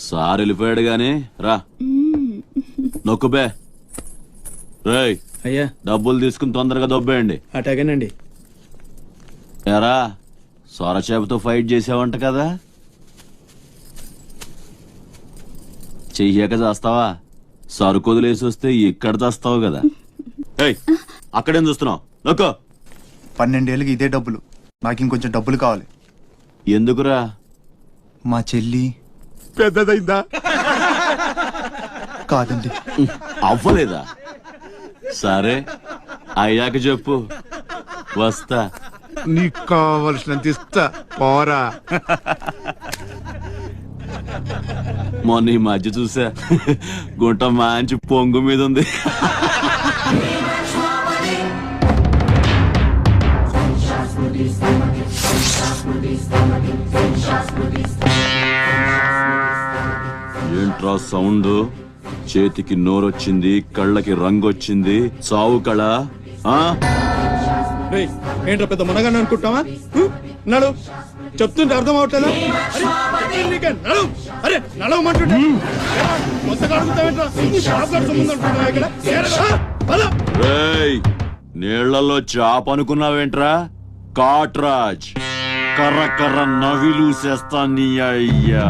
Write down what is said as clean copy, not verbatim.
Sir వెళ్ళిపోయాడు గాని రా నొక్కుబే. రేయ్ అయ్యా డబ్బులు తీసుకుని తొందరగా దొబ్బేయండి. అటాగేనండి. ఎరా సొరచేపతో ఫైట్ చేసావంట కదా, చెయ్యాక చేస్తావా? సరుకొదిలేసి వస్తే ఇక్కడ చేస్తావు కదా. ఏయ్ అక్కడేం చూస్తున్నావు? నొక్కో. 12 ఏళ్ళకి ఇదే డబ్బులు. నాకు ఇంకొంచెం డబ్బులు కావాలి. ఎందుకురా? మా చెల్లి పెద్దదైందా? కాదండి. అవ్వలేదా? సరే అయ్యాక చెప్పు, వస్తా. నీకు కావలసినంత ఇస్తా, పోరా. మొన్న ఈ మధ్య చూసా, గుంట మంచి పొంగు మీద ఉంది. ఏంట్రా సౌండ్? చేతికి నోరొచ్చింది, కళ్ళకి రంగొచ్చింది, సావు కళ. ఏంట్రా పెద్ద మునగాన్ని అనుకుంటావా? నడు చెప్తుంటే అర్థం అవట్లేదా? నడు, అరే నడవమంటుంటే నీళ్లలో చాప అనుకున్నావేంట్రా? కాట్రాజ్ కర్ర కర్ర నవిలూసేస్తా నీ అయ్యా.